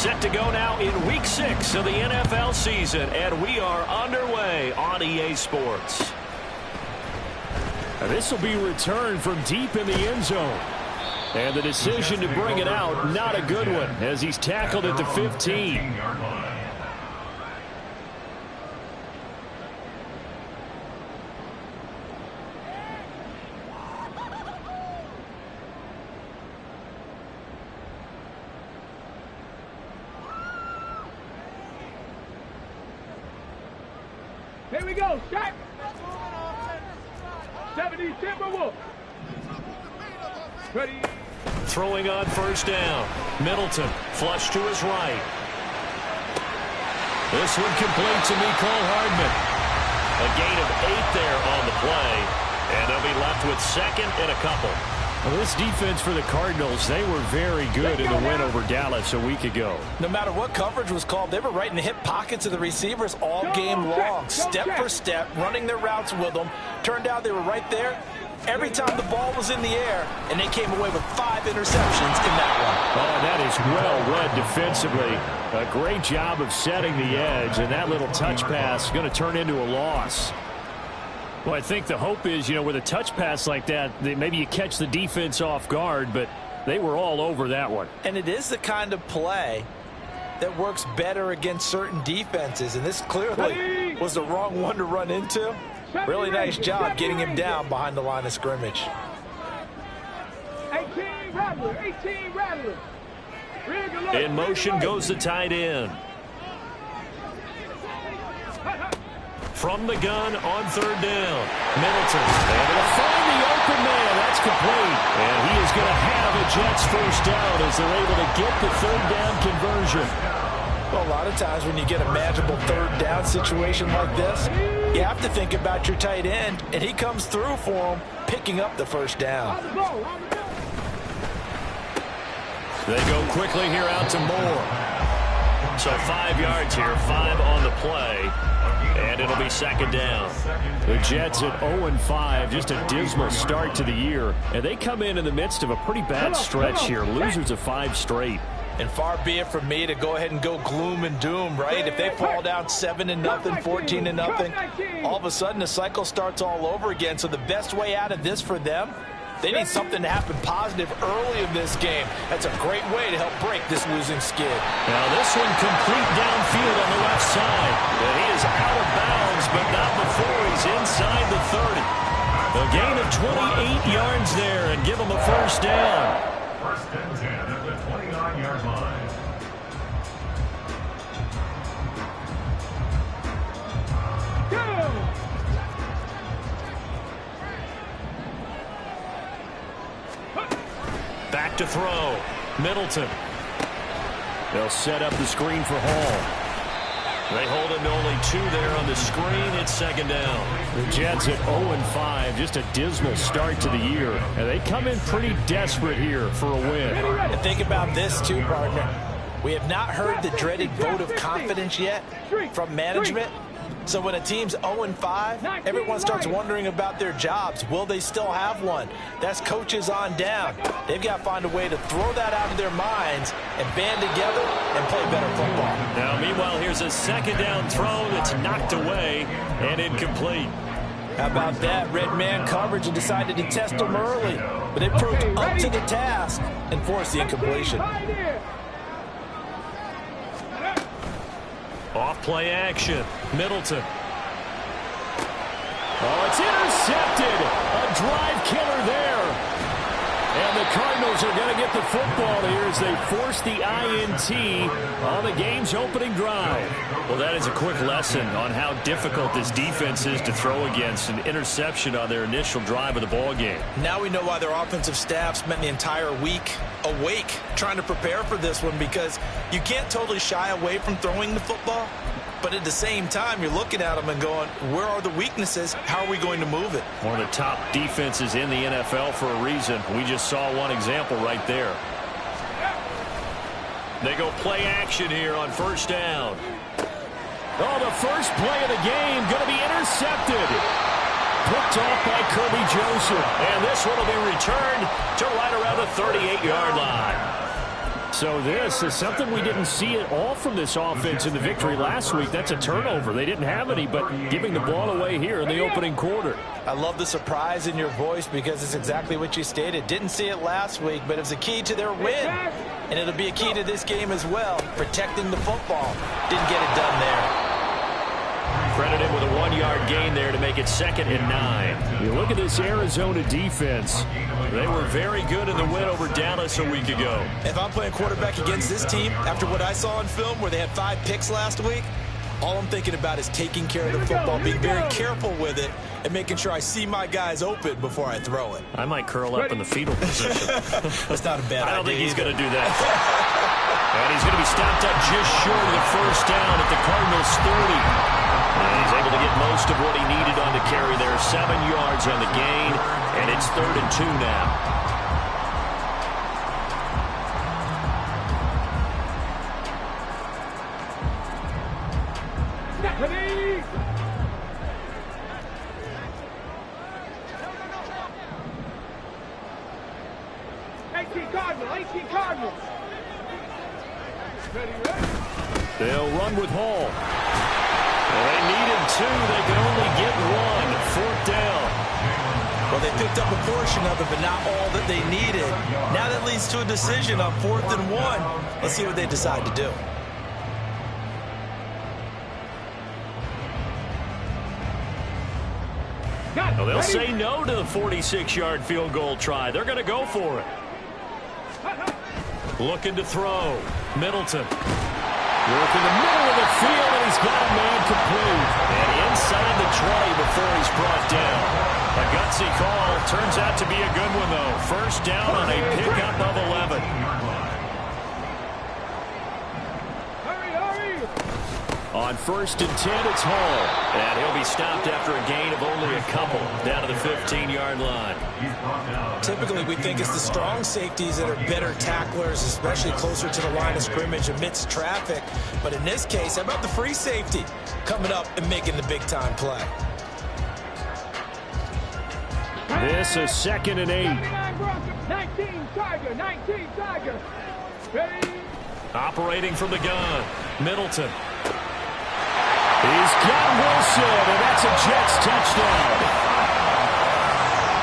Set to go now in Week 6 of the NFL season, and we are underway on EA Sports. This will be returned from deep in the end zone. And the decision to bring it out, not a good one, as he's tackled at the 15. Here we go, shot. 70 Timberwolves. Ready. Throwing on first down. Middleton, flush to his right. This one complete to Mecole Hardman. A gain of 8 there on the play. And they'll be left with second and a couple. Well, this defense for the Cardinals, they were very good in the win over Dallas a week ago. No matter what coverage was called, they were right in the hip pockets of the receivers all game long. Step for step, running their routes with them. Turned out they were right there every time the ball was in the air, and they came away with 5 interceptions in that one. Oh, that is well read defensively. A great job of setting the edge, and that little touch pass is going to turn into a loss. Well, I think the hope is, with a touch pass like that, maybe you catch the defense off guard, but they were all over that one. And it is the kind of play that works better against certain defenses, and this clearly was the wrong one to run into. Really nice job getting him down behind the line of scrimmage. 18 Rattler, 18 Rattler. In motion goes the tight end. From the gun on third down. Middleton. And they'll find the open man. That's complete. And he is going to have a Jets first down as they're able to get the third down conversion. Well, a lot of times when you get a manageable third down situation like this, you have to think about your tight end, and he comes through for him, picking up the first down. They go quickly here out to Moore. So 5 yards here, 5 on the play. And it'll be second down. The Jets at 0-5, just a dismal start to the year. And they come in the midst of a pretty bad stretch here. Losers of 5 straight. And far be it from me to go ahead and go gloom and doom, right? If they fall down 7-0, 14-0, all of a sudden the cycle starts all over again. So the best way out of this for them, they need something to happen positive early in this game. That's a great way to help break this losing skid. Now this one complete downfield on the left side. And he is out of bounds, but not before he's inside the 30. A gain of 28 yards there and give him a first down. First and 10 at the 29-yard line. Back to throw. Middleton. They'll set up the screen for Hall. They hold him to only 2 there on the screen. It's second down. The Jets at 0-5, just a dismal start to the year. And they come in pretty desperate here for a win. And think about this too, partner. We have not heard the dreaded vote of confidence yet from management. So when a team's 0-5, everyone starts wondering about their jobs. Will they still have one? That's coaches on down. They've got to find a way to throw that out of their minds and band together and play better football. Now, meanwhile, here's a second down throw that's knocked away and incomplete. How about that? Red man coverage and decided to test them early. But they proved up to the task and forced the incompletion. Off play action. Middleton. Oh, it's intercepted. A drive killer there. And the Cardinals are going to get the football here as they force the INT on the game's opening drive. Well, that is a quick lesson on how difficult this defense is to throw against. An interception on their initial drive of the ball game. Now we know why their offensive staff spent the entire week awake trying to prepare for this one, because you can't totally shy away from throwing the football. But at the same time, you're looking at them and going, where are the weaknesses? How are we going to move it? One of the top defenses in the NFL for a reason. We just saw one example right there. They go play action here on first down. Oh, the first play of the game going to be intercepted. Picked off by Kirby Joseph. And this one will be returned to right around the 38-yard line. So this is something we didn't see at all from this offense in the victory last week. That's a turnover. They didn't have any, but giving the ball away here in the opening quarter. I love the surprise in your voice because it's exactly what you stated. Didn't see it last week, but it's a key to their win. And it'll be a key to this game as well, protecting the football. Didn't get it done there. Credited with a 1-yard gain there to make it 2nd and 9. You look at this Arizona defense. They were very good in the win over Dallas a week ago. If I'm playing quarterback against this team, after what I saw on film where they had 5 picks last week, all I'm thinking about is taking care of the football, being very careful with it, and making sure I see my guys open before I throw it. I might curl up in the fetal position. That's not a bad idea. I don't think he's going to do that. And he's going to be stopped up just short of the first down at the Cardinals' 30. And he's able to get most of what he needed on the carry there. 7 yards on the gain, and it's 3rd and 2 now. Cardinals. They'll run with Hall. Well, they needed 2. They can only get 1. 4th down. Well, they picked up a portion of it, but not all that they needed. Now that leads to a decision on 4th and 1. Let's see what they decide to do. Well, they'll say no to the 46-yard field goal try. They're going to go for it. Looking to throw. Middleton. Work in the middle of the field, and he's got a man complete. And inside the 20 before he's brought down. A gutsy call. Turns out to be a good one, though. First down on a pickup of 11. On 1st and 10, it's Hall. And he'll be stopped after a gain of only a couple down to the 15-yard line. Typically, we think it's the strong safeties that are better tacklers, especially closer to the line of scrimmage amidst traffic. But in this case, how about the free safety coming up and making the big-time play? This is 2nd and 8. 19 Tiger. Ready? Operating from the gun. Middleton. He's got Wilson, and that's a Jets touchdown.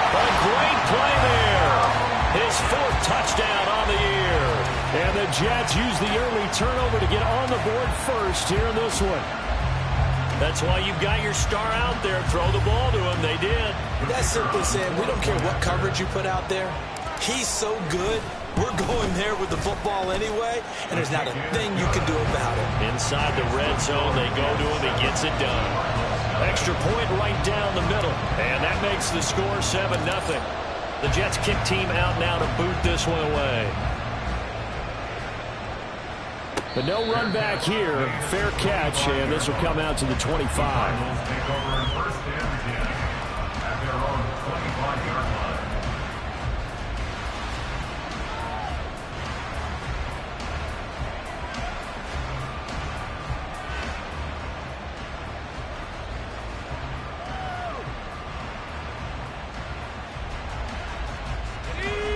A great play there. His 4th touchdown on the year. And the Jets use the early turnover to get on the board first here in this one. That's why you've got your star out there. Throw the ball to him. They did. That's simply saying we don't care what coverage you put out there. He's so good. We're going there with the football anyway, and there's not a thing you can do about it. Inside the red zone, they go to him. He gets it done. Extra point right down the middle, and that makes the score 7-0. The Jets kick team out now to boot this one away. But no run back here. Fair catch, and this will come out to the 25.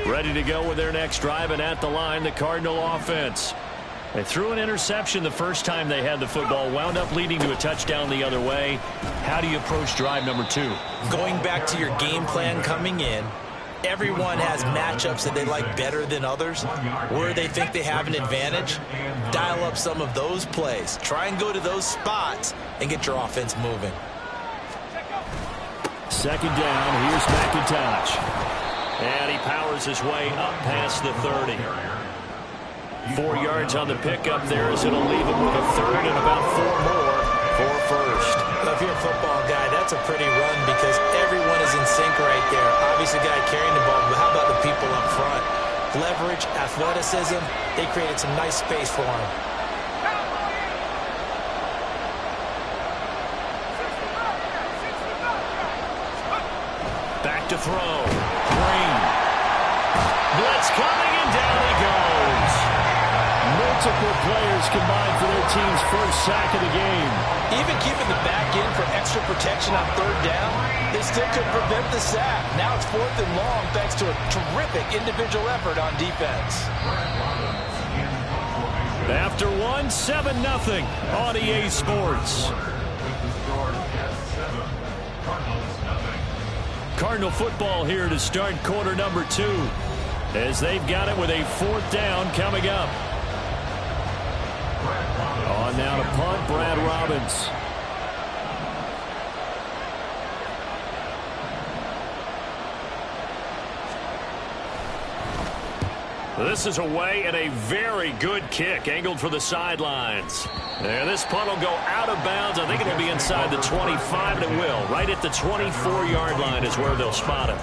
Ready to go with their next drive, and at the line, the Cardinal offense. They threw an interception the first time they had the football, wound up leading to a touchdown the other way. How do you approach drive number 2? Going back to your game plan coming in, everyone has matchups that they like better than others. Where they think they have an advantage, dial up some of those plays. Try and go to those spots and get your offense moving. 2nd down, here's McIntosh. And he powers his way up past the 30. 4 yards on the pickup there as it'll leave him with a 3rd and about 4 more for first. Well, if you're a football guy, that's a pretty run because everyone is in sync right there. Obviously, the guy carrying the ball, but how about the people up front? Leverage, athleticism, they created some nice space for him. Back to throw. Green. Blitz coming, and down he goes. Multiple players combined for their team's first sack of the game. Even keeping the back in for extra protection on 3rd down, they still could prevent the sack. Now it's 4th and long thanks to a terrific individual effort on defense. After one, 7-0 on EA Sports. Cardinal football here to start quarter number 2, as they've got it with a 4th down coming up. On now to punt, Brad Robbins. This is away and a very good kick, angled for the sidelines. And this punt will go out of bounds. I think it'll be inside the 25, and it will. Right at the 24-yard line is where they'll spot it.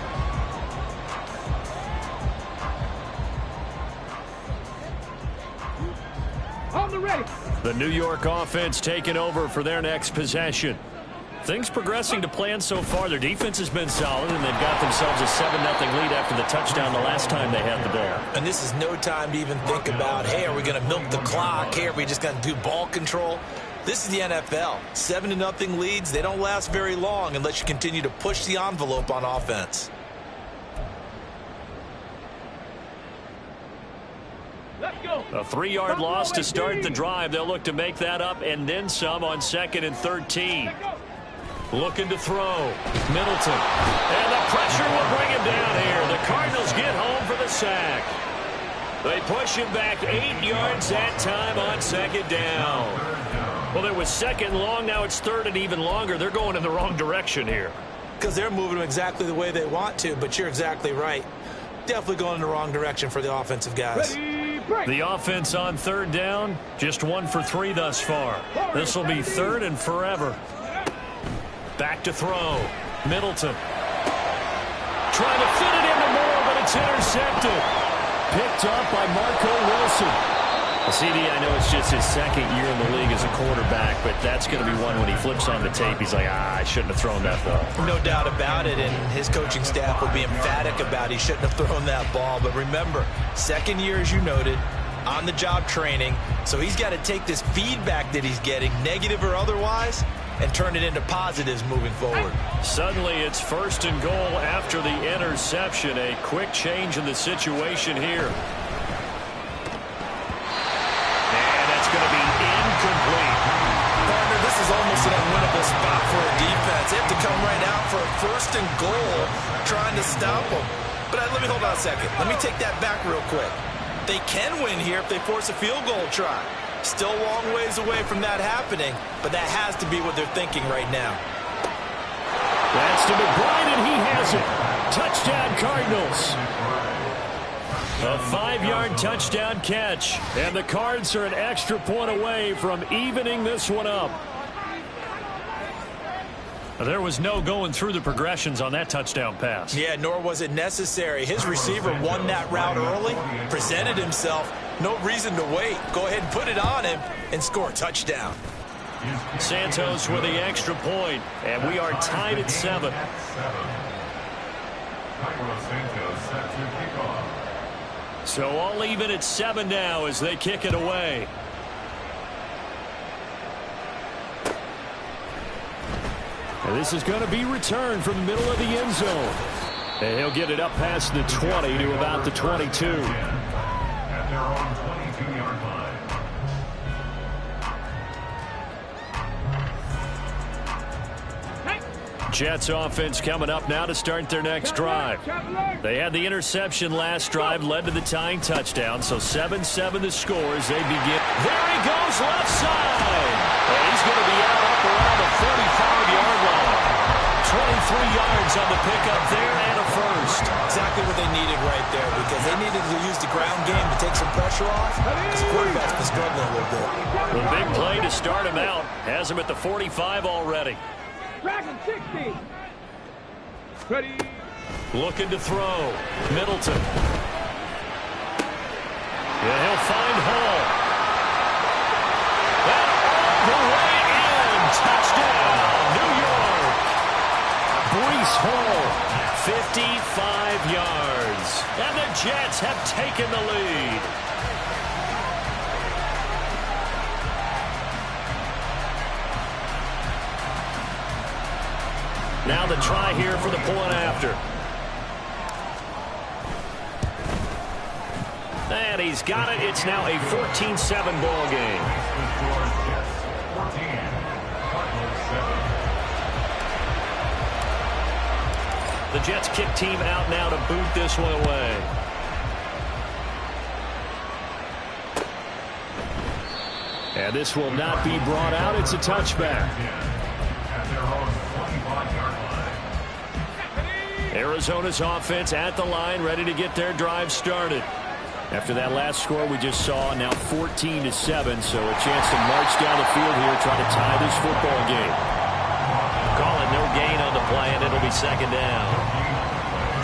On the ready. The New York offense taking over for their next possession. Things progressing to plan so far. Their defense has been solid, and they've got themselves a 7-0 lead after the touchdown the last time they had the ball. And this is no time to even think about, hey, are we going to milk the clock? Hey, are we just going to do ball control? This is the NFL. 7-0 leads, they don't last very long unless you continue to push the envelope on offense. Let's go. A 3-yard loss to start the drive. They'll look to make that up and then some on 2nd and 13. Looking to throw. Middleton. And the pressure will bring him down here. The Cardinals get home for the sack. They push him back 8 yards that time on 2nd down. Well, it was 2nd long. Now it's 3rd and even longer. They're going in the wrong direction here. Because they're moving them exactly the way they want to, but you're exactly right. Definitely going in the wrong direction for the offensive guys. The offense on 3rd down, just 1 for 3 thus far. This will be 3rd and forever. Back to throw. Middleton. Trying to fit it into Moore, but it's intercepted. Picked up by Marco Wilson. CD, I know it's just his 2nd year in the league as a quarterback, but that's going to be one when he flips on the tape, he's like, I shouldn't have thrown that ball. No doubt about it, and his coaching staff will be emphatic about he shouldn't have thrown that ball. But remember, 2nd year, as you noted, on-the-job training, so he's got to take this feedback that he's getting, negative or otherwise, and turn it into positives moving forward. Suddenly, it's 1st and goal after the interception. A quick change in the situation here. Going to be incomplete. Partner, this is almost an unwinnable spot for a defense. They have to come right out for a 1st and goal trying to stop them. But let me hold on a second. Let me take that back real quick. They can win here if they force a field goal try. Still a long ways away from that happening, but that has to be what they're thinking right now. That's to McBride, and he has it. Touchdown, Cardinals. A 5-yard touchdown catch, and the Cards are an extra point away from evening this one up. There was no going through the progressions on that touchdown pass. Yeah, nor was it necessary. His receiver won that route early, presented himself, no reason to wait. Go ahead and put it on him and score a touchdown. Santos with the extra point, and we are tied at 7. So all even at 7 now as they kick it away. And this is going to be returned from the middle of the end zone. And he'll get it up past the 20 to about the 22. At their own 22-yard line. Jets offense coming up now to start their next drive. They had the interception last drive, led to the tying touchdown, so 7-7 the score as they begin. There he goes, left side. And he's going to be out up around the 45-yard line. 23 yards on the pickup there and a first. Exactly what they needed right there, because they needed to use the ground game to take some pressure off, because the quarterback's been struggling a little bit. The big play to start him out has him at the 45 already. Dragon 60. Ready. Looking to throw. Middleton. Yeah, he'll find Hall. And all the way in. Touchdown, New York. Breece Hall, 55 yards. And the Jets have taken the lead. Now the try here for the point after. And he he's got it. It's now a 14-7 ball game. The Jets kick team out now to boot this one away. And this will not be brought out. It's a touchback. Arizona's offense at the line, ready to get their drive started. After that last score we just saw, now 14-7, so a chance to march down the field here, try to tie this football game. Call it no gain on the play, and it'll be second down.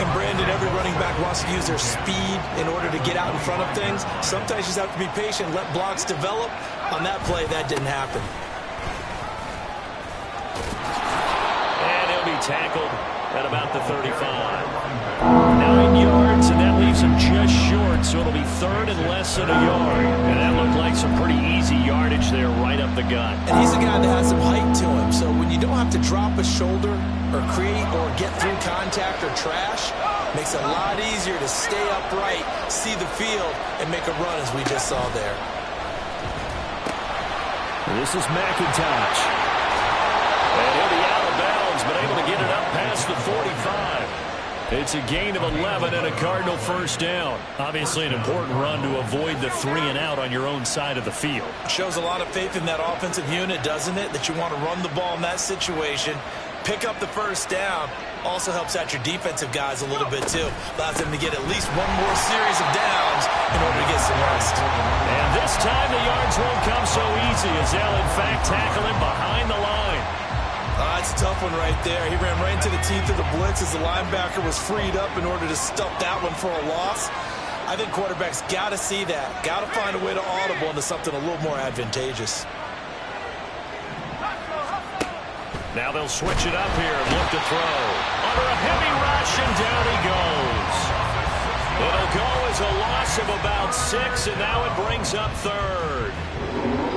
And Brandon, every running back wants to use their speed in order to get out in front of things. Sometimes you just have to be patient, let blocks develop. On that play, that didn't happen. And he'll be tackled at about the 35. 9 yards, and that leaves him just short, so it'll be third and less than a yard. And that looked like some pretty easy yardage there right up the gut. And he's a guy that has some height to him, so when you don't have to drop a shoulder or create or get through contact or trash, makes it a lot easier to stay upright, see the field, and make a run as we just saw there. This is McIntosh. And he'll be out of bounds, but able to get it up past the 45. It's a gain of 11 and a Cardinal first down. Obviously an important run to avoid the 3-and-out on your own side of the field. Shows a lot of faith in that offensive unit, doesn't it? That you want to run the ball in that situation. Pick up the first down. Also helps out your defensive guys a little bit, too. Allows them to get at least one more series of downs in order to get some rest. And this time the yards won't come so easy as they'll, in fact, tackle him behind the line. That's a tough one right there. He ran right into the teeth of the blitz as the linebacker was freed up in order to stuff that one for a loss. I think quarterbacks got to see that. Got to find a way to audible into something a little more advantageous. Now they'll switch it up here and look to throw. Under a heavy rush, and down he goes. It'll go as a loss of about 6, and now it brings up third.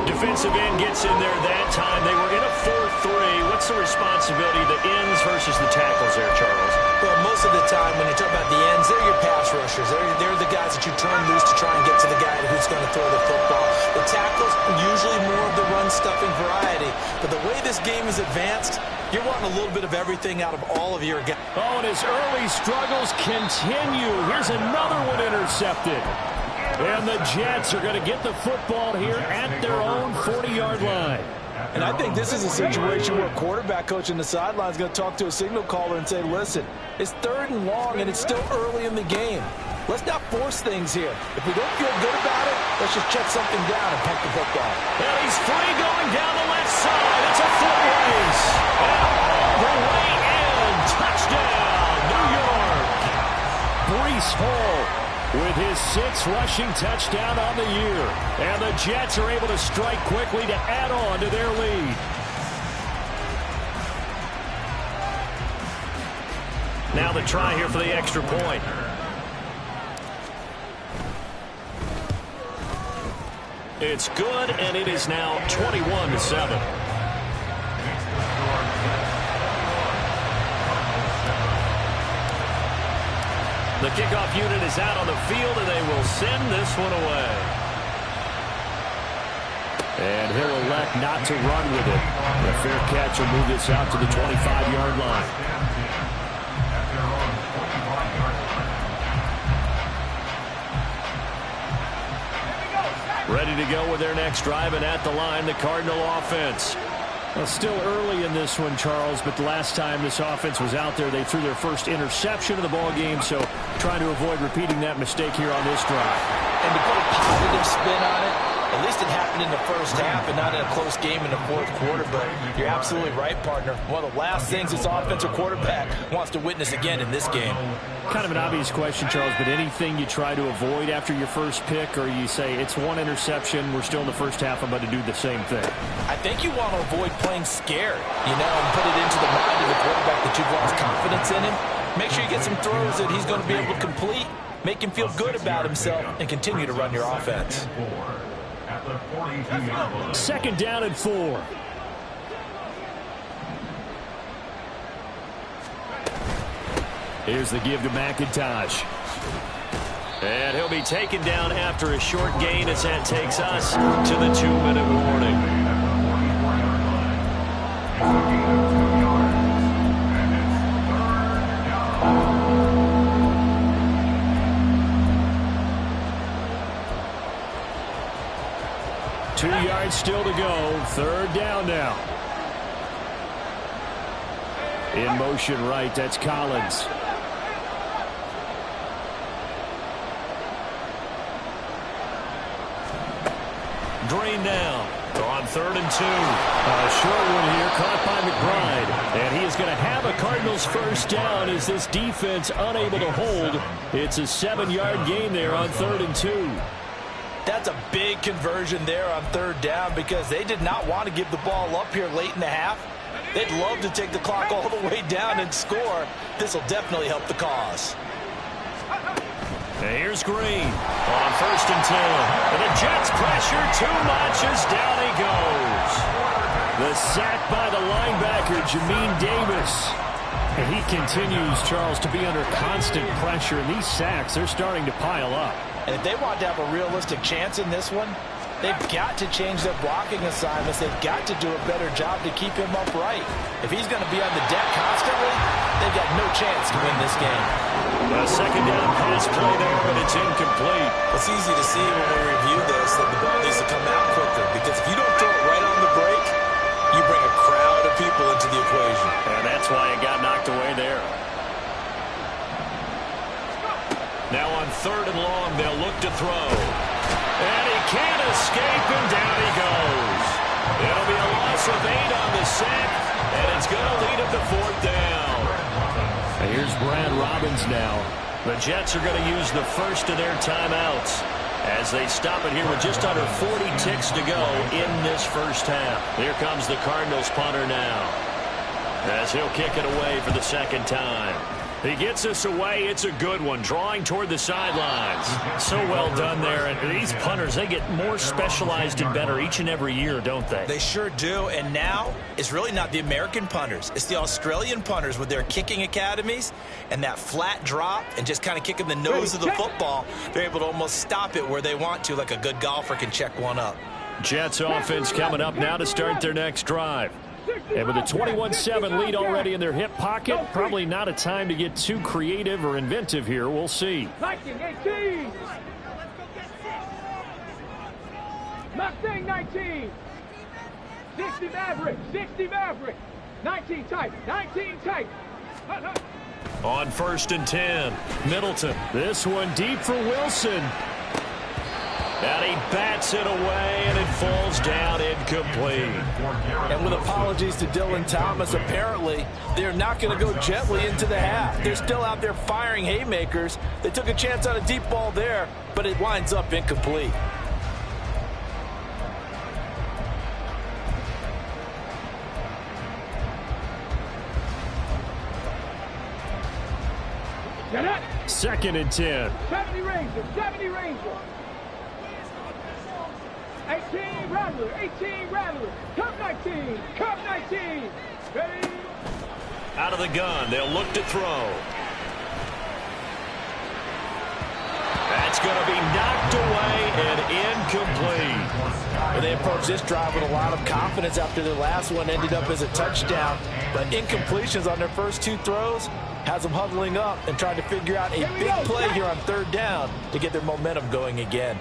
Defensive end gets in there that time. They were in a 4-3. What's the responsibility of the ends versus the tackles there, Charles? Well, most of the time when you talk about the ends, they're your pass rushers. They're the guys that you turn loose to try and get to the guy who's going to throw the football. The tackles are usually more of the run-stuffing variety. But the way this game is advanced, you're wanting a little bit of everything out of all of your guys. Oh, and his early struggles continue. Here's another one intercepted. And the Jets are going to get the football here at their own 40-yard line. And I think this is a situation where a quarterback coach in the sideline is going to talk to a signal caller and say, listen, it's 3rd and long, and it's still early in the game. Let's not force things here. If we don't feel good about it, let's just check something down and punt the football. And he's free going down the left side. It's a foot race. And all the way in. Touchdown, New York. Breece Hall with his 6th rushing touchdown on the year. And the Jets are able to strike quickly to add on to their lead. Now the try here for the extra point. It's good, and it is now 21-7. The kickoff unit is out on the field, and they will send this one away. And he'll elect not to run with it. The fair catch will move this out to the 25-yard line. Ready to go with their next drive, and at the line, the Cardinal offense. Well, still early in this one, Charles, but the last time this offense was out there, they threw their first interception of the ball game, so trying to avoid repeating that mistake here on this drive. And to put a positive spin on it, at least it happened in the first half and not in a close game in the 4th quarter, but you're absolutely right, partner. One of the last things this offensive quarterback wants to witness again in this game. Kind of an obvious question, Charles, but anything you try to avoid after your first pick, or you say it's one interception, we're still in the first half, I'm about to do the same thing? I think you want to avoid playing scared, and put it into the mind of the quarterback that you've lost confidence in him. Make sure you get some throws that he's going to be able to complete, make him feel good about himself, and continue to run your offense. 2nd down and 4. Here's the give to McIntosh. And he'll be taken down after a short gain as that takes us to the 2-minute warning. Two yards still to go. Third down now. In motion right, that's Collins. Drain down. On 3rd and 2. A short one here caught by McBride. And he is going to have a Cardinals first down as this defense unable to hold. It's a 7-yard gain there on 3rd and 2. That's a big conversion there on 3rd down because they did not want to give the ball up here late in the half. They'd love to take the clock all the way down and score. This will definitely help the cause. And here's Green on 1st and 10. And the Jets pressure too much as down he goes. The sack by the linebacker, Jamin Davis. And he continues, Charles, to be under constant pressure. And these sacks, they're starting to pile up. And if they want to have a realistic chance in this one, they've got to change their blocking assignments. They've got to do a better job to keep him upright. If he's going to be on the deck constantly, they've got no chance to win this game. A 2nd down pass play there, but it's incomplete. It's easy to see when we review this that the ball needs to come out quicker because if you don't throw it right on the break, you bring a crowd of people into the equation. And that's why it got knocked away there. Now on 3rd and long, they'll look to throw. And he can't escape, and down he goes. It'll be a loss of 8 on the sack, and it's going to lead him to 4th down. And here's Brad Robbins now. The Jets are going to use the first of their timeouts as they stop it here with just under 40 ticks to go in this first half. Here comes the Cardinals punter now as he'll kick it away for the 2nd time. He gets us away. It's a good one, drawing toward the sidelines. So well done there. And these punters, they get more specialized and better each and every year, don't they? They sure do. And now it's really not the American punters. It's the Australian punters with their kicking academies and that flat drop and just kind of kicking the nose of the football. They're able to almost stop it where they want to, like a good golfer can check one up. Jets offense coming up now to start their next drive. And with a 21-7 lead already in their hip pocket, probably not a time to get too creative or inventive here. We'll see. 19-18. Mustang 19. 60 Maverick. 60 Maverick. 19 tight. 19 tight. On 1st and 10, Middleton. This one deep for Wilson. And he bats it away, and it falls down incomplete. And with apologies to Dylan Thomas, apparently they're not going to go gently into the half. They're still out there firing haymakers. They took a chance on a deep ball there, but it winds up incomplete. Get up. 2nd and 10. 70 Ranger. 70 Ranger. 18 Rattler. 18 Rattler. Cup 19. Cup 19. Ready. Out of the gun, they'll look to throw. That's going to be knocked away and incomplete. They approached this drive with a lot of confidence after their last one ended up as a touchdown. But incompletions on their first 2 throws has them huddling up and trying to figure out a big play here on 3rd down to get their momentum going again.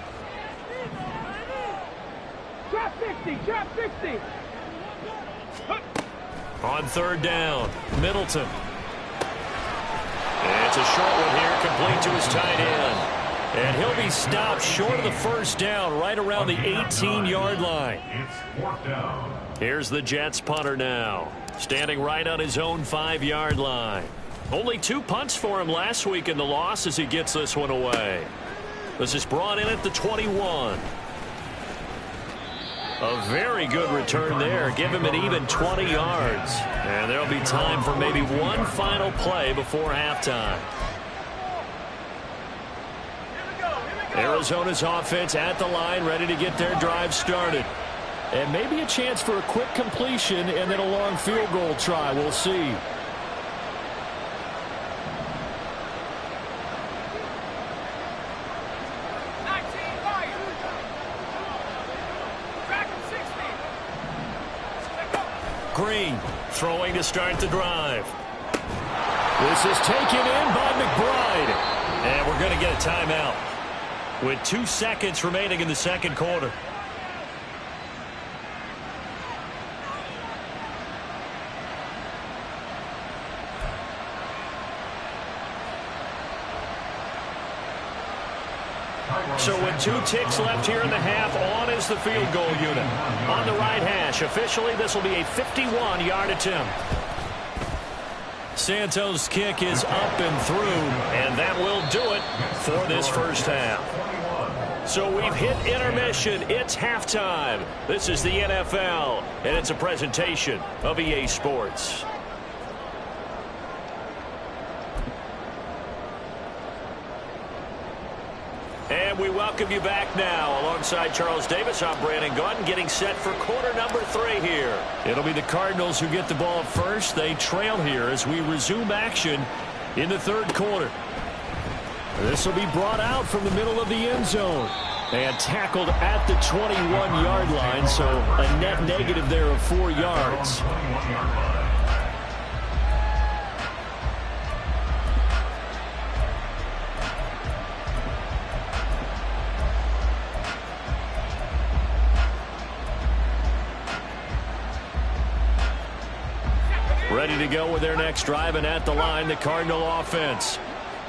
Drop 60. Drop 60. On 3rd down, Middleton. It's a short one here, complete to his tight end. And he'll be stopped short of the first down, right around the 18-yard line. It's 4th down. Here's the Jets punter now, standing right on his own 5-yard line. Only 2 punts for him last week in the loss as he gets this one away. This is brought in at the 21. A very good return there. Give him an even 20 yards. And there'll be time for maybe one final play before halftime. Arizona's offense at the line, ready to get their drive started. And maybe a chance for a quick completion and then a long field goal try. We'll see. Green throwing to start the drive. This is taken in by McBride. And we're going to get a timeout with 2 seconds remaining in the second quarter. So with 2 ticks left here in the half, on is the field goal unit. On the right hash, officially this will be a 51-yard attempt. Santos' kick is up and through, and that will do it for this first half. So we've hit intermission. It's halftime. This is the NFL, and it's a presentation of EA Sports. And we welcome you back now. Alongside Charles Davis, I'm Brandon Gaudin, getting set for quarter number 3 here. It'll be the Cardinals who get the ball first. They trail here as we resume action in the third quarter. This will be brought out from the middle of the end zone and tackled at the 21-yard line, so a net negative there of 4 yards. Ready to go with their next drive, and at the line, the Cardinal offense.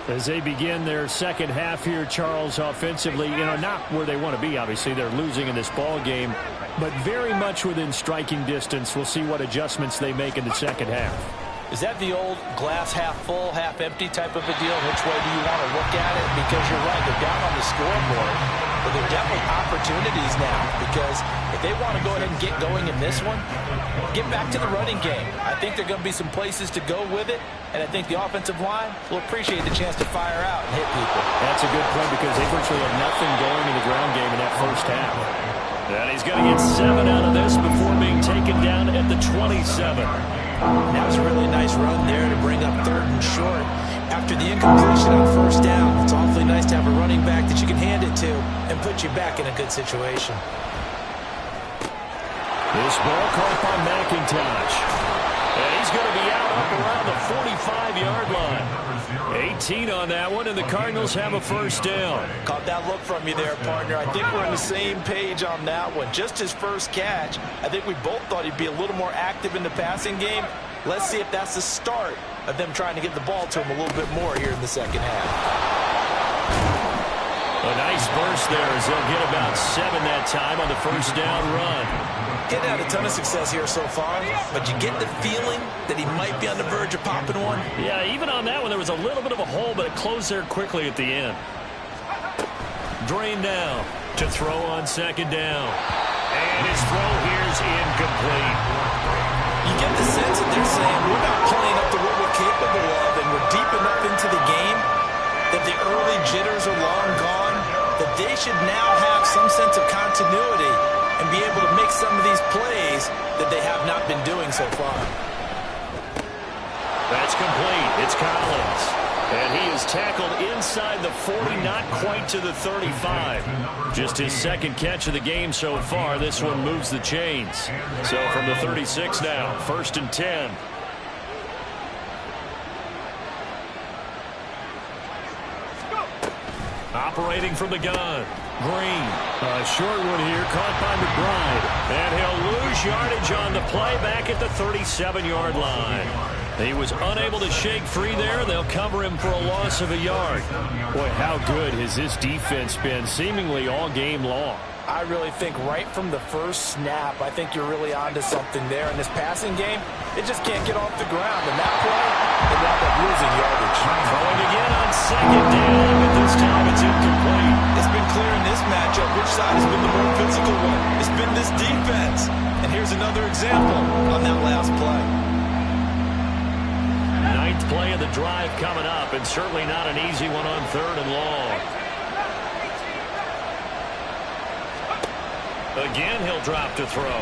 As they begin their second half here, Charles, offensively, not where they want to be, obviously. They're losing in this ball game, but very much within striking distance. We'll see what adjustments they make in the second half. Is that the old glass half full, half empty type of a deal? Which way do you want to look at it? Because you're right, they're down on the scoreboard, but they're definitely opportunities now, because if they want to go ahead and get going in this one, get back to the running game. I think there are going to be some places to go with it, and I think the offensive line will appreciate the chance to fire out and hit people. That's a good point, because they virtually have nothing going in the ground game in that first half. And he's going to get 7 out of this before being taken down at the 27. That was a really nice run there to bring up 3rd and short. After the incompletion on first down, it's awfully nice to have a running back that you can hand it to and put you back in a good situation. This ball caught by McIntosh. And he's going to be out up around the 45-yard line. 18 on that one, and the Cardinals have a first down. Caught that look from you there, partner. I think we're on the same page on that one. Just his first catch, I think we both thought he'd be a little more active in the passing game. Let's see if that's the start of them trying to get the ball to him a little bit more here in the second half. A nice burst there as they'll get about 7 that time on the first down run. Getting had a ton of success here so far, but you get the feeling that he might be on the verge of popping one. Yeah, even on that one, there was a little bit of a hole, but it closed there quickly at the end. Drain now to throw on second down. And his throw here's incomplete. You get the sense that they're saying we're not playing up to what we're capable of, and we're deep enough into the game that the early jitters are long gone, that they should now have some sense of continuity and be able to make some of these plays that they have not been doing so far. That's complete. It's Collins. And he is tackled inside the 40, not quite to the 35. Just his second catch of the game so far. This one moves the chains. So from the 36 now, 1st and 10. Operating from the gun. Green. A short one here, caught by McBride. And he'll lose yardage on the play back at the 37-yard line. He was unable to shake free there. They'll cover him for a loss of a yard. Boy, how good has this defense been seemingly all game long? I really think right from the first snap, I think you're really onto something there. In this passing game, it just can't get off the ground. And that play, they wound up losing yardage. Throwing again on second down, but this time it's incomplete. It's been clear in this matchup which side has been the more physical one. It's been this defense. And here's another example on that last play. 9th play of the drive coming up, and certainly not an easy one on 3rd and long. Again, he'll drop to throw.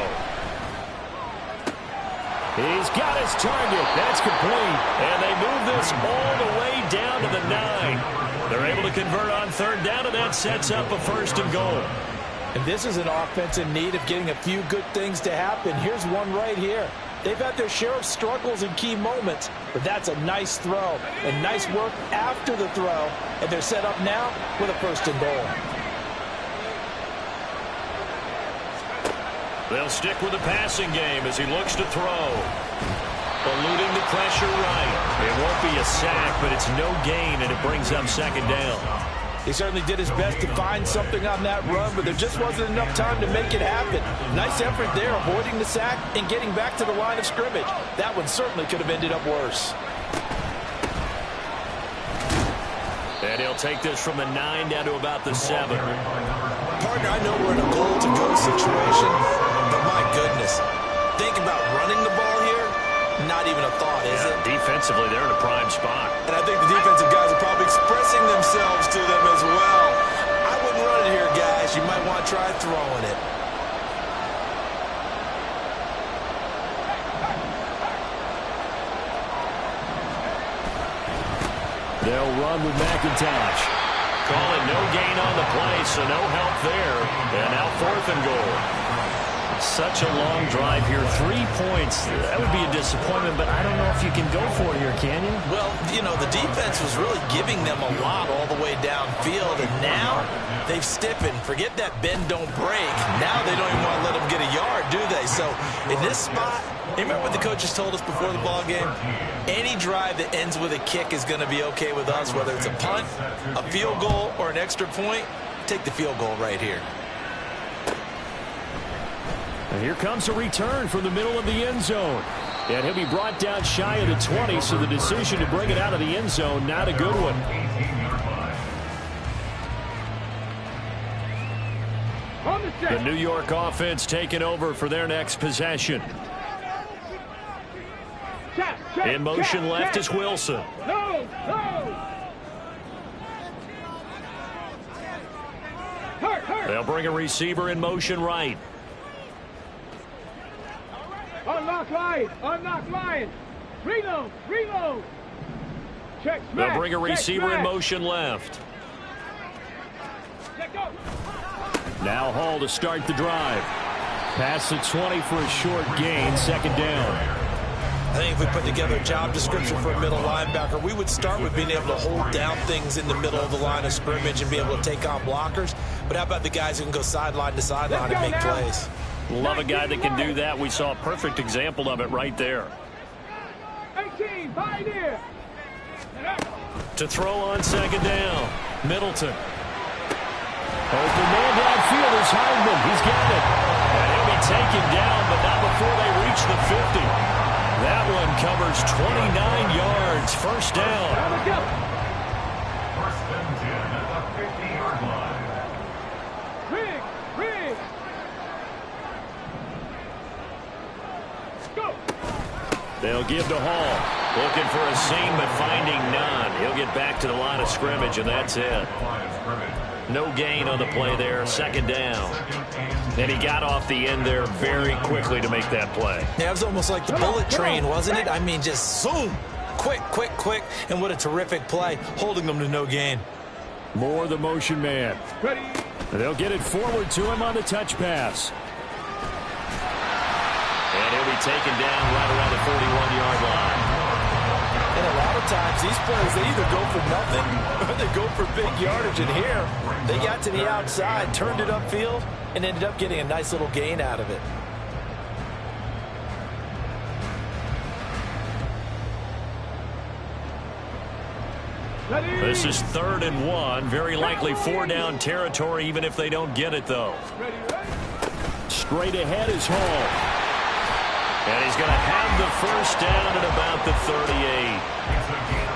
He's got his target. That's complete. And they move this all the way down to the 9. They're able to convert on 3rd down, and that sets up a 1st and goal. And this is an offense in need of getting a few good things to happen. Here's one right here. They've had their share of struggles in key moments, but that's a nice throw and nice work after the throw, and they're set up now with a 1st and goal. They'll stick with the passing game as he looks to throw. Eluding the pressure right. It won't be a sack, but it's no gain, and it brings up 2nd down. He certainly did his best to find something on that run, but there just wasn't enough time to make it happen. Nice effort there, avoiding the sack and getting back to the line of scrimmage. That one certainly could have ended up worse. And he'll take this from the 9 down to about the 7. Partner, I know we're in a goal-to-go situation, but my goodness, think about running the ball here. Not even a thought, is it? Defensively, they're in a prime spot. And I think the defensive guys are probably expressing themselves to them as well. I wouldn't run it here, guys. You might want to try throwing it. They'll run with McIntosh. Call it no gain on the play, so no help there. And now 4th and goal. Such a long drive here. 3 points. That would be a disappointment, but I don't know if you can go for it here, can you? Well, you know, the defense was really giving them a lot all the way downfield, and now they've stiffened. Forget that bend, don't break. Now they don't even want to let them get a yard, do they? So in this spot, you remember what the coaches told us before the ball game? Any drive that ends with a kick is going to be okay with us, whether it's a punt, a field goal, or an extra point. Take the field goal right here. And here comes a return from the middle of the end zone. And he'll be brought down shy of the 20, so the decision to bring it out of the end zone, not a good one. The New York offense taking over for their next possession. In motion left is Wilson. They'll bring a receiver in motion right. Unlock line, reload. Check smash. They'll bring a receiver in motion left. Let go. Now Hall to start the drive. Pass the 20 for a short gain, 2nd down. I think if we put together a job description for a middle linebacker, we would start with being able to hold down things in the middle of the line of scrimmage and be able to take on blockers. But how about the guys who can go sideline to sideline and make plays? Love a guy that can do that. We saw a perfect example of it right there. 18, Pioneer. To throw on 2nd down. Middleton. Open man downfield is Hardman. He's got it. And he'll be taken down, but not before they reach the 50. That one covers 29 yards. 1st down. First and 10 at the 50-yard line. Riggs. Go. They'll give to Hall. Looking for a seam, but finding none. He'll get back to the line of scrimmage, and that's it. No gain on the play there. 2nd down. And he got off the end there very quickly to make that play. Yeah, it was almost like the bullet train, wasn't it? I mean, just zoom. Quick. And what a terrific play, holding them to no gain. More the motion man. Ready. They'll get it forward to him on the touch pass. And he'll be taken down right around the 41-yard line. And a lot of times, these plays, they either go for nothing or they go for big yardage. And here, they got to the outside, turned it upfield, and ended up getting a nice little gain out of it. This is 3rd and 1. Very likely 4-down territory, even if they don't get it, though. Straight ahead is Hall. And he's going to have the 1st down at about the 38.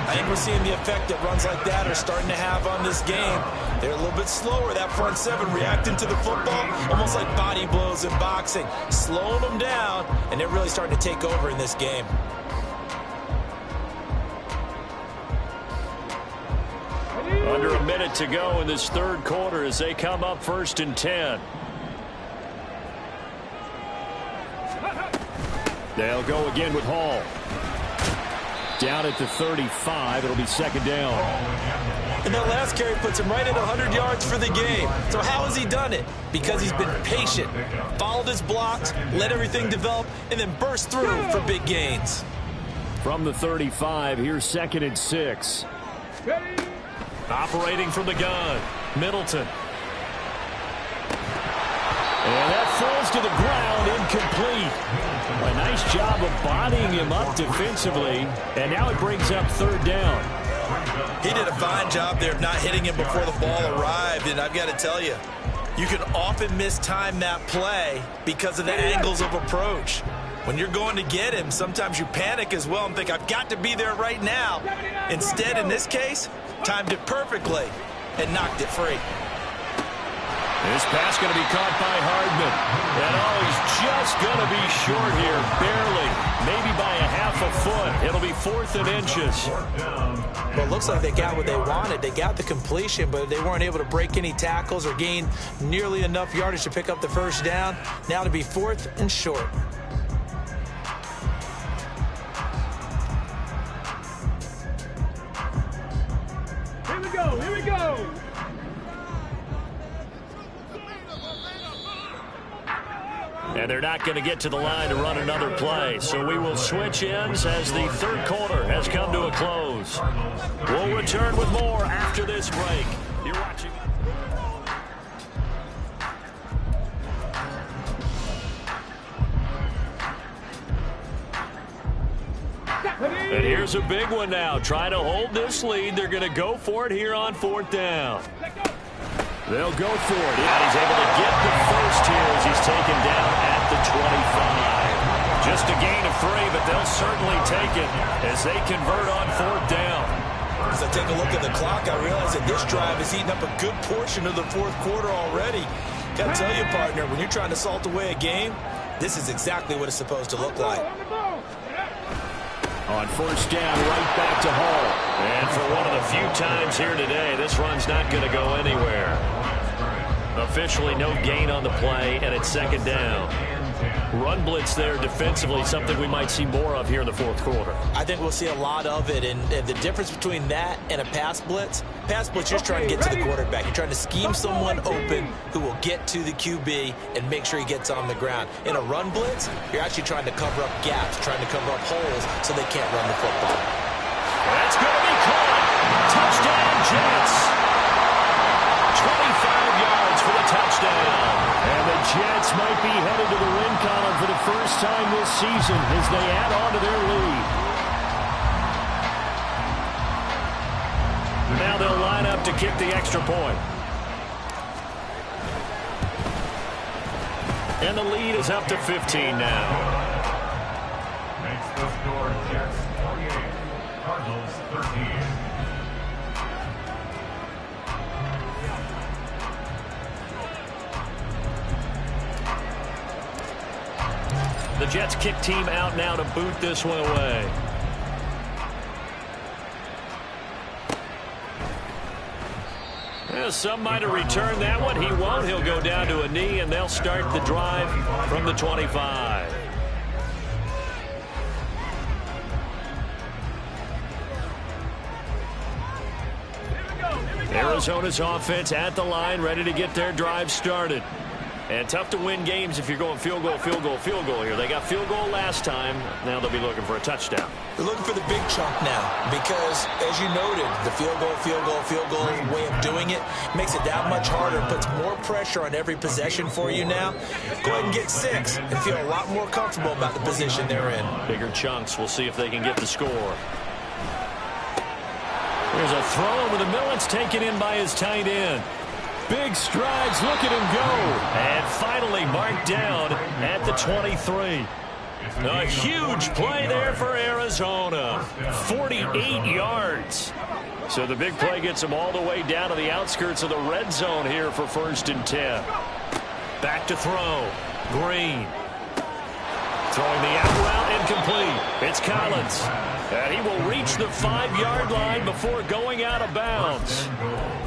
I think we're seeing the effect that runs like that are starting to have on this game. They're a little bit slower, that front 7, reacting to the football, almost like body blows in boxing, slowing them down, and they're really starting to take over in this game. Under a minute to go in this 3rd quarter as they come up 1st and 10. They'll go again with Hall. Down at the 35, it'll be second down. And that last carry puts him right at 100 yards for the game. So how has he done it? Because he's been patient, followed his blocks, let everything develop, and then burst through for big gains. From the 35, here's 2nd and 6. Operating from the gun, Middleton. And that falls to the ground, incomplete. A nice job of bodying him up defensively, and now it brings up 3rd down. He did a fine job there of not hitting him before the ball arrived, and I've got to tell you, you can often mistime that play because of the angles of approach. When you're going to get him, sometimes you panic as well and think, I've got to be there right now. Instead, in this case, timed it perfectly and knocked it free. This pass going to be caught by Hardman. And he's just going to be short here, barely, maybe by a half a foot. It'll be 4th and inches. Well, it looks like they got what they wanted. They got the completion, but they weren't able to break any tackles or gain nearly enough yardage to pick up the 1st down. Now to be 4th and short. Here we go, here we go. And they're not going to get to the line to run another play. So we will switch ends as the 3rd quarter has come to a close. We'll return with more after this break. You're watching. And here's a big one now. Trying to hold this lead. They're going to go for it here on 4th down. They'll go for it. And he's able to get the first here as he's taken down at the 25. Just a gain of 3, but they'll certainly take it as they convert on 4th down. As I take a look at the clock, I realize that this drive has eaten up a good portion of the 4th quarter already. Got to tell you, partner, when you're trying to salt away a game, this is exactly what it's supposed to look like. On 1st down, right back to Hall. And for one of the few times here today, this run's not going to go anywhere. Officially no gain on the play, and it's 2nd down. Run blitz there defensively, something we might see more of here in the 4th quarter. I think we'll see a lot of it, and the difference between that and a pass blitz, you're just trying to get to the quarterback. You're trying to scheme someone open who will get to the QB and make sure he gets on the ground. In a run blitz, you're actually trying to cover up gaps, trying to cover up holes so they can't run the football. That's going to be caught. Touchdown, Jets. 25 yards for the touchdown. And the Jets might be headed to the win column for the first time this season as they add on to their lead. Now they'll line up to kick the extra point. And the lead is up to 15 now. Makes the score Jets 48, Cardinals 13. The Jets kick team out now to boot this one away. Well, some might have returned that one. He won't. He'll go down to a knee, and they'll start the drive from the 25. Arizona's offense at the line, ready to get their drive started. And tough to win games if you're going field goal, field goal, field goal here. They got field goal last time. Now they'll be looking for a touchdown. They're looking for the big chunk now because, as you noted, the field goal way of doing it makes it that much harder, puts more pressure on every possession for you now. Go ahead and get 6 and feel a lot more comfortable about the position they're in. Bigger chunks. We'll see if they can get the score. There's a throw over the middle. It's taken in by his tight end. Big strides. Look at him go. And finally marked down at the 23. A huge play there for Arizona. 48 yards. So the big play gets them all the way down to the outskirts of the red zone here for 1st and 10. Back to throw. Green. Throwing the out route, incomplete. It's Collins. And he will reach the 5-yard line before going out of bounds.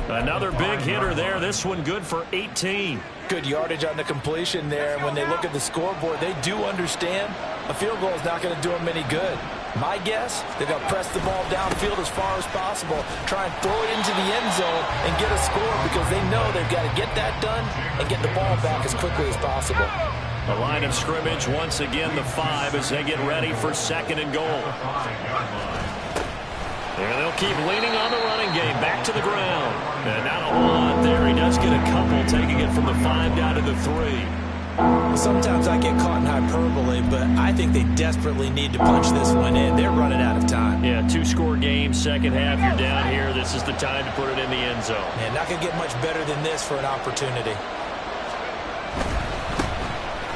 Another big hitter there. This one good for 18. Good yardage on the completion there. And when they look at the scoreboard, they do understand a field goal is not going to do them any good. My guess, they're going to press the ball downfield as far as possible, try and throw it into the end zone and get a score because they know they've got to get that done and get the ball back as quickly as possible. The line of scrimmage, once again, the 5 as they get ready for 2nd and goal. And they'll keep leaning on the running game, back to the ground. And not a whole lot there. He does get a couple, taking it from the 5 down to the 3. Sometimes I get caught in hyperbole, but I think they desperately need to punch this one in. They're running out of time. Yeah, 2-score game, second half. You're down here. This is the time to put it in the end zone. Man, not going to get much better than this for an opportunity.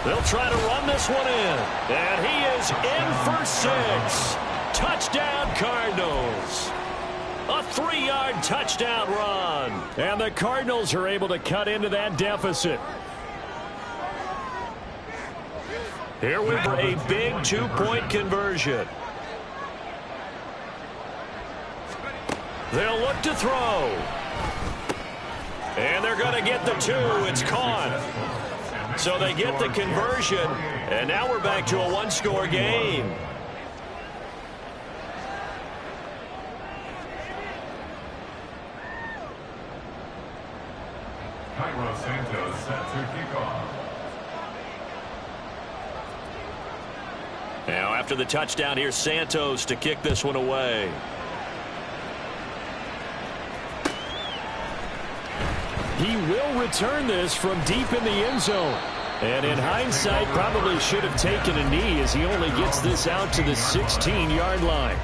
They'll try to run this one in. And he is in for 6. Touchdown, Cardinals. A 3-yard touchdown run. And the Cardinals are able to cut into that deficit. Here we go, a big 2-point conversion. They'll look to throw. And they're going to get the 2. It's caught. So they get the conversion, and now we're back to a 1-score game. Santos set to kick off. Now after the touchdown, here's Santos to kick this one away. He will return this from deep in the end zone. And in hindsight, probably should have taken a knee as he only gets this out to the 16-yard line.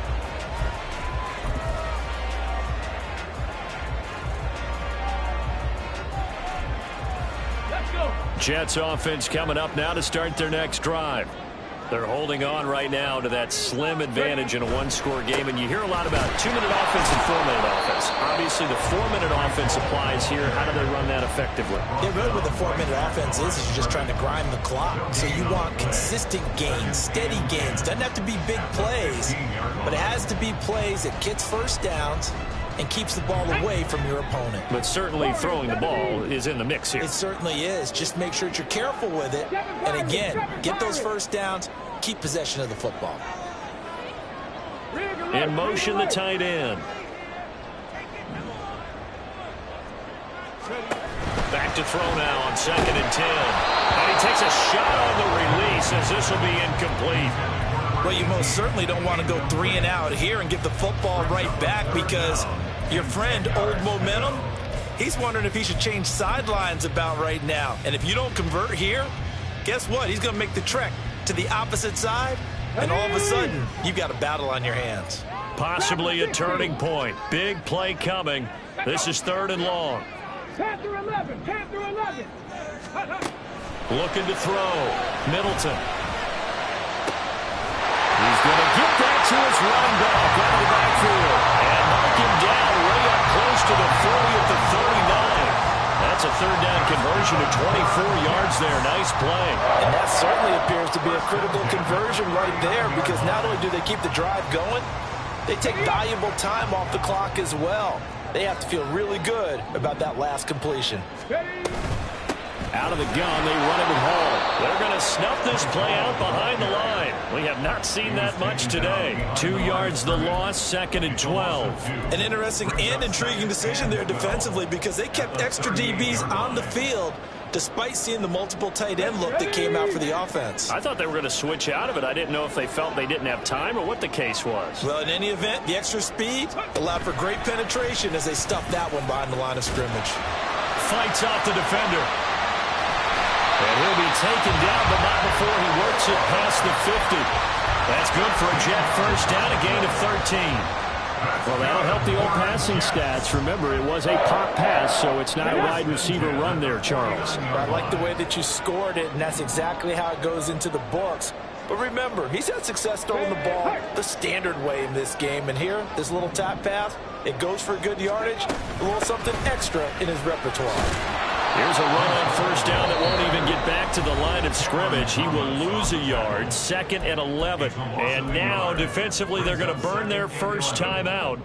Jets offense coming up now to start their next drive. They're holding on right now to that slim advantage in a 1-score game. And you hear a lot about 2-minute offense and 4-minute offense. Obviously, the 4-minute offense applies here. How do they run that effectively? Yeah, really what the 4-minute offense is you're just trying to grind the clock. So you want consistent gains, steady gains. Doesn't have to be big plays, but it has to be plays that gets first downs and keeps the ball away from your opponent. But certainly throwing the ball is in the mix here. It certainly is. Just make sure that you're careful with it. And again, get those first downs, keep possession of the football. In motion, the tight end. Back to throw now on 2nd and 10. And he takes a shot on the release as this will be incomplete. Well, you most certainly don't want to go 3 and out here and get the football right back because your friend, Old Momentum, he's wondering if he should change sidelines about right now. And if you don't convert here, guess what? He's going to make the trek to the opposite side, and all of a sudden, you've got a battle on your hands. Possibly a turning point. Big play coming. This is 3rd and long. 10 through 11. 10 through 11. Looking to throw. Middleton. He's going to get that to his running back out of the backfield. And mark him down way up close to the 40 at the 39. That's a 3rd down conversion to 24 yards there. Nice play. And that certainly appears to be a critical conversion right there because not only do they keep the drive going, they take valuable time off the clock as well. They have to feel really good about that last completion. Out of the gun, they run it with Hall. They're going to snuff this play out behind the line. We have not seen that much today. 2 yards the loss, 2nd and 12. An interesting and intriguing decision there defensively because they kept extra DBs on the field despite seeing the multiple tight end look that came out for the offense. I thought they were going to switch out of it. I didn't know if they felt they didn't have time or what the case was. Well, in any event, the extra speed allowed for great penetration as they stuffed that one behind the line of scrimmage. Fights off the defender. And he'll be taken down, but not before he works it past the 50. That's good for a Jet first down, a gain of 13. Well, that'll help the old passing stats. Remember, it was a pop pass, so it's not a wide receiver run there, Charles. I like the way that you scored it, and that's exactly how it goes into the books. But remember, he's had success throwing the ball the standard way in this game. And here, this little tap pass, it goes for good yardage, a little something extra in his repertoire. Here's a run on first down that won't even get back to the line of scrimmage. He will lose a yard, 2nd and 11. And now, defensively, they're going to burn their first time out.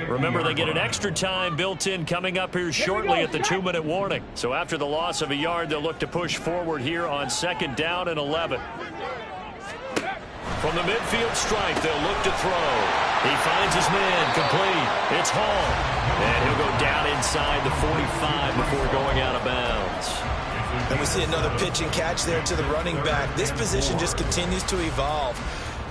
Remember, they get an extra time built in coming up here shortly at the 2-minute warning. So after the loss of a yard, they'll look to push forward here on 2nd down and 11. From the midfield stripe, they'll look to throw. He finds his man, complete. It's Hall. And he'll go down inside the 45 before going out of bounds. And we see another pitch and catch there to the running back. This position just continues to evolve.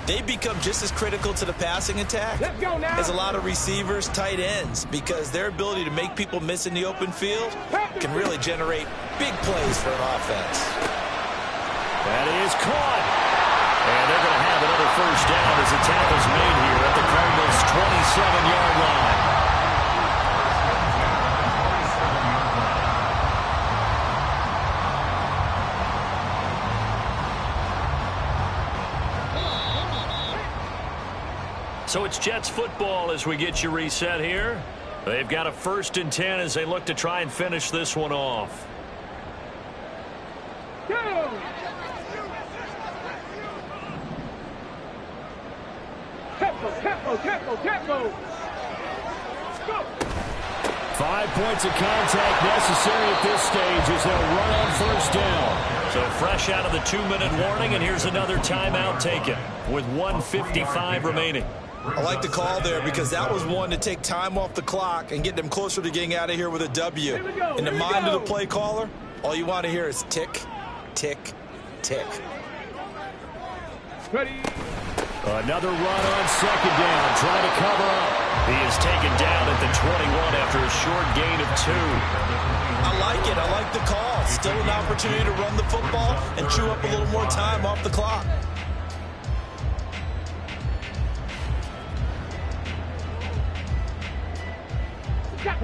They become just as critical to the passing attack as a lot of receivers, tight ends, because their ability to make people miss in the open field can really generate big plays for an offense. That is caught. And they're going to have another first down as the tackle's made here at the Cardinals' 27-yard line. So it's Jets football as we get you reset here. They've got a 1st and 10 as they look to try and finish this one off. Go! Tempo. Go! 5 points of contact necessary at this stage as they'll run on 1st down. So fresh out of the 2-minute warning, and here's another timeout taken with 1:55 remaining. I like the call there because that was one to take time off the clock and get them closer to getting out of here with a W. In the mind of the play caller, all you want to hear is tick, tick, tick. Ready. Another run on 2nd down, trying to cover up. He is taken down at the 21 after a short gain of 2. I like it. I like the call. Still an opportunity to run the football and chew up a little more time off the clock.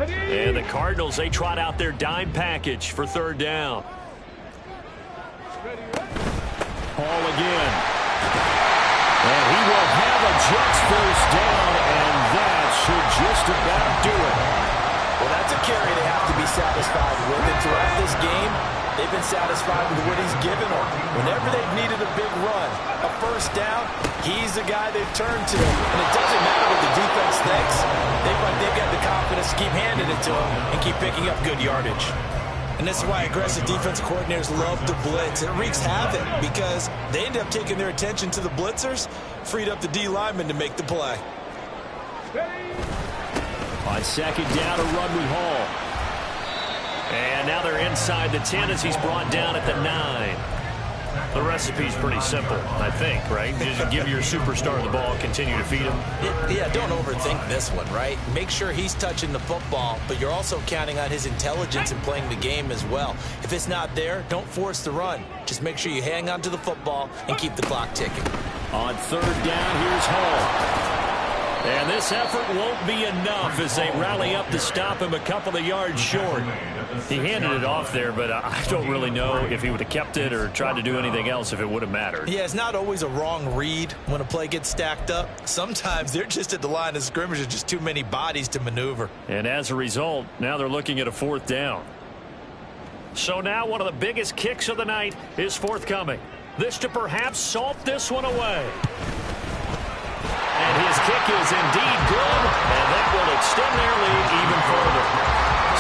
And the Cardinals, they trot out their dime package for 3rd down. Hall again. And he will have a Jets first down, and that should just about do it. Well, that's a carry they have to be satisfied with. And throughout this game, they've been satisfied with what he's given them. Whenever they've needed a big run, a 1st down, he's the guy they've turned to. And it doesn't matter what the defense thinks. They've got the confidence to keep handing it to him and keep picking up good yardage. And this is why aggressive defensive coordinators love to blitz. It wreaks havoc because they end up taking their attention to the blitzers, freed up the D lineman to make the play. On 2nd down, a run with Hall. And now they're inside the 10 as he's brought down at the 9. The recipe's pretty simple, I think, right? Just give your superstar the ball, continue to feed him. Yeah, don't overthink this one, right? Make sure he's touching the football, but you're also counting on his intelligence in playing the game as well. If it's not there, don't force the run. Just make sure you hang on to the football and keep the clock ticking. On 3rd down, here's Hall. And this effort won't be enough as they rally up to stop him a couple of yards short. He handed it off there, but I don't really know if he would have kept it or tried to do anything else if it would have mattered. Yeah, it's not always a wrong read when a play gets stacked up. Sometimes they're just at the line of scrimmage. There's just too many bodies to maneuver. And as a result, now they're looking at a 4th down. So now one of the biggest kicks of the night is forthcoming. This to perhaps salt this one away. And his kick is indeed good, and that will extend their lead even further.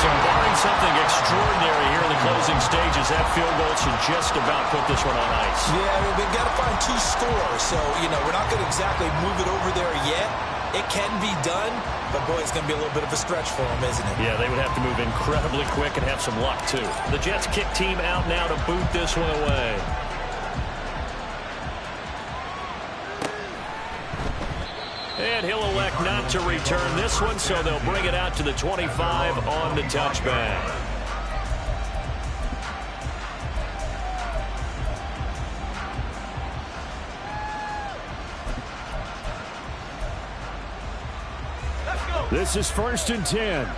So barring something extraordinary here in the closing stages, that field goal should just about put this one on ice. Yeah, I mean, they've got to find 2 scores, so, we're not going to exactly move it over there yet. It can be done, but, boy, it's going to be a little bit of a stretch for them, isn't it? Yeah, they would have to move incredibly quick and have some luck, too. The Jets kick team out now to boot this one away. And he'll elect not to return this one, so they'll bring it out to the 25 on the touchback. This is 1st and 10.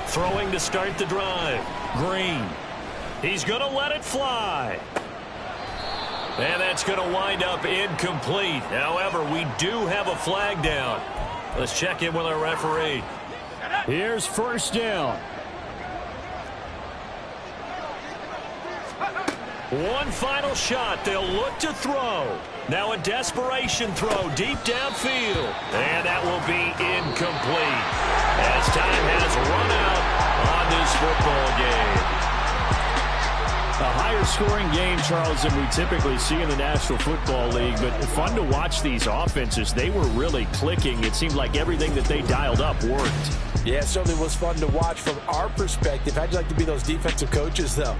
Throwing to start the drive. Green. He's going to let it fly. And that's going to wind up incomplete. However, we do have a flag down. Let's check in with our referee. Here's 1st down. One final shot. They'll look to throw. Now a desperation throw deep downfield. And that will be incomplete as time has run out on this football game. A higher scoring game, Charles, than we typically see in the National Football League, but fun to watch these offenses. They were really clicking. It seemed like everything that they dialed up worked. Yeah, it certainly was fun to watch from our perspective. How'd you like to be those defensive coaches, though?